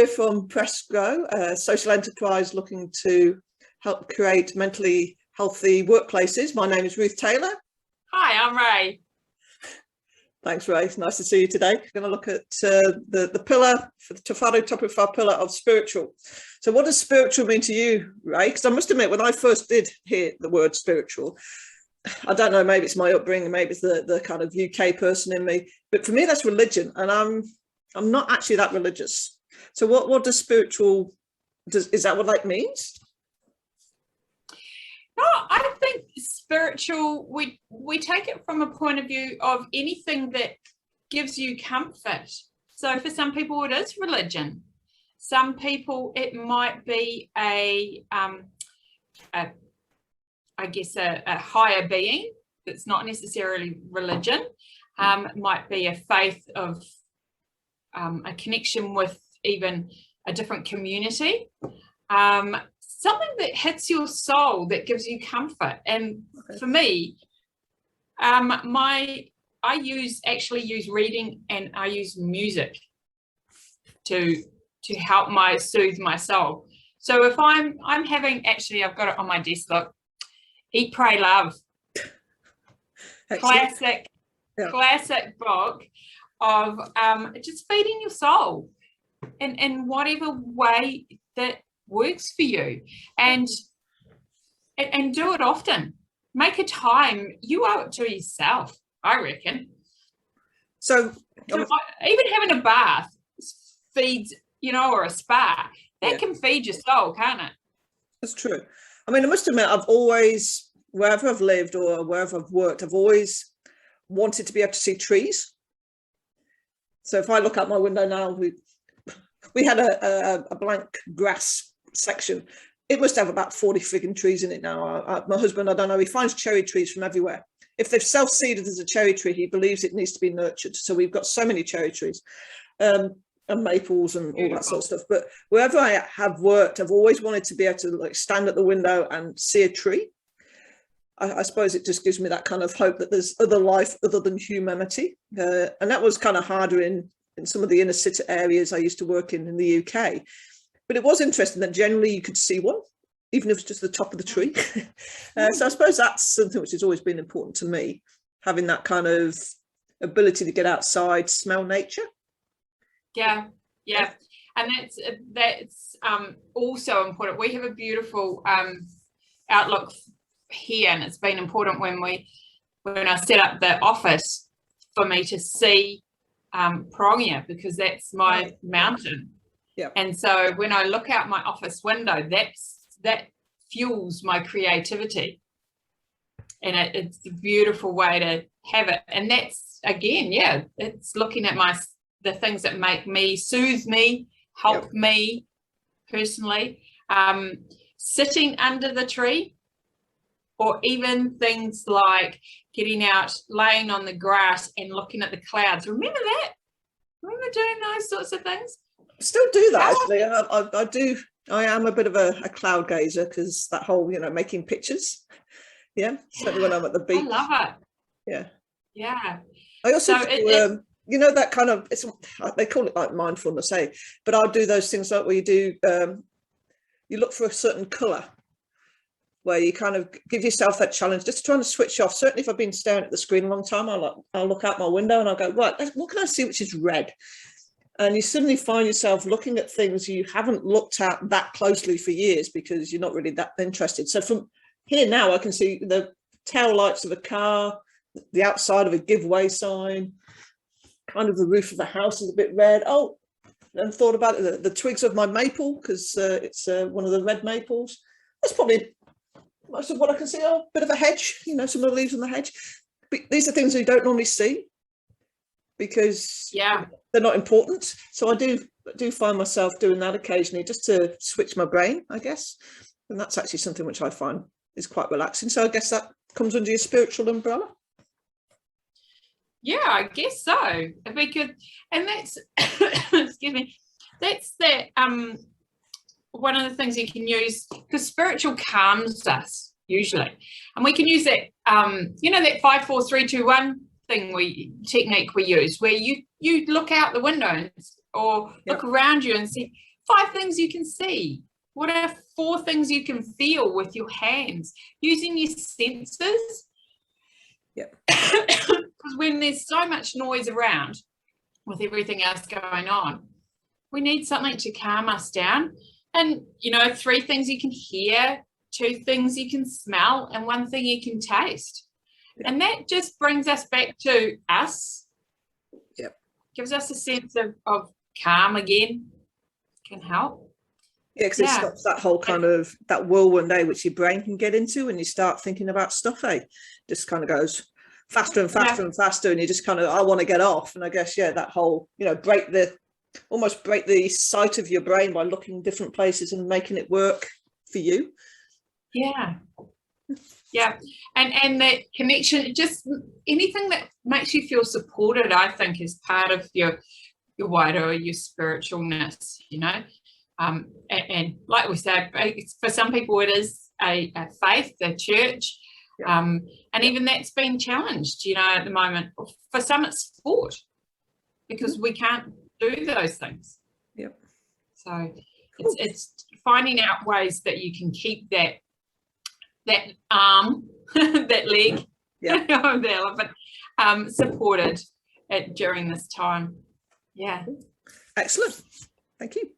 we're from PressGo, a social enterprise looking to help create mentally healthy workplaces. My name is Ruth Taylor. Hi, I'm Ray. Thanks, Ray. Nice to see you today. We're going to look at the pillar, for the Te Whare Tapa Wha pillar of spiritual. So what does spiritual mean to you, Ray? Because I must admit, when I first did hear the word spiritual, I don't know, maybe it's my upbringing, maybe it's the kind of UK person in me, but for me, that's religion. And I'm not actually that religious. So what does spiritual, is that what that means? No, I think spiritual, we take it from a point of view of anything that gives you comfort. So for some people it is religion. Some people it might be a higher being that's not necessarily religion. It might be a faith of a connection with even a different community. Something that hits your soul, that gives you comfort. And for me, I actually use reading, and I use music to help soothe my soul. So if I'm having, actually I've got it on my desk, look, Eat, Pray, Love. Classic book of just feeding your soul in whatever way that works for you, and do it often. Make a time. You owe it to yourself, I reckon. So even having a bath feeds, or a spa, that can feed your soul, can't it? That's true. I mean, I must admit, I've always, wherever I've lived or wherever I've worked, I've always wanted to be able to see trees. So if I look out my window now, we had a blank grass section. It must have about 40 frigging trees in it now. My husband, I don't know, he finds cherry trees from everywhere. If they've self-seeded as a cherry tree, he believes it needs to be nurtured. So we've got so many cherry trees and maples and all that sort of stuff. But wherever I have worked, I've always wanted to be able to stand at the window and see a tree. I suppose it just gives me that kind of hope that there's other life other than humanity. And that was kind of harder in some of the inner city areas I used to work in the UK. But it was interesting that generally you could see one, even if it's just the top of the tree. So I suppose that's something which has always been important to me, having that kind of ability to get outside, smell nature. Yeah. And that's also important. We have a beautiful outlook here, and it's been important when I set up the office for me to see Prongia, because that's my mountain. Yeah. And so when I look out my office window, that fuels my creativity, and it's a beautiful way to have it. And that's, again, it's looking at the things that make me, soothe me, help me personally. Sitting under the tree, or even things like getting out, laying on the grass and looking at the clouds. Remember that? Remember doing those sorts of things? Still do that, actually. I do. I am a bit of a cloud gazer, because that whole, making pictures. Yeah, certainly when I'm at the beach. I love it. Yeah. I also do, that kind of, they call it like mindfulness, but I'll do those things like where you do, you look for a certain colour, where you kind of give yourself that challenge, just trying to switch off. Certainly if I've been staring at the screen a long time, I'll look out my window and I'll go, right, what can I see which is red? And you suddenly find yourself looking at things you haven't looked at that closely for years, because you're not really that interested. So from here now, I can see the tail lights of a car, the outside of a giveaway sign, kind of the roof of the house is a bit red. Oh, and thought about it, the twigs of my maple, because it's one of the red maples. That's probably most of what I can see. Oh, a bit of a hedge, some of the leaves on the hedge. But these are things you don't normally see, because they're not important. So I do find myself doing that occasionally, just to switch my brain, I guess. And that's actually something which I find is quite relaxing. So I guess that comes under your spiritual umbrella. Yeah, I guess so. Because, and that's excuse me, that's that one of the things you can use, because spiritual calms us usually, and we can use that that 5, 4, 3, 2, 1 technique we use, where you look out the window or look around you and see 5 things you can see? What are 4 things you can feel with your hands? Using your senses. Yep. Because when there's so much noise around with everything else going on, we need something to calm us down. And, you know, 3 things you can hear, 2 things you can smell, and 1 thing you can taste. Yep. And that just brings us back to us. Yep. Gives us a sense of calm again. Can help. Yeah, because it stops that whole kind of that whirlwind, which your brain can get into when you start thinking about stuff, just kind of goes faster and faster and faster, and you just kind of, I want to get off. And I guess, that whole, almost break the sight of your brain by looking different places and making it work for you. Yeah. Yeah. And that connection, just anything that makes you feel supported, I think, is part of your Waiura, your spiritualness, and like we said, for some people it is a faith, a church, and even that's been challenged, at the moment. For some it's sport, because we can't do those things. Yep. So it's finding out ways that you can keep that arm, that leg, of the elephant, supported during this time. Yeah. Excellent. Thank you.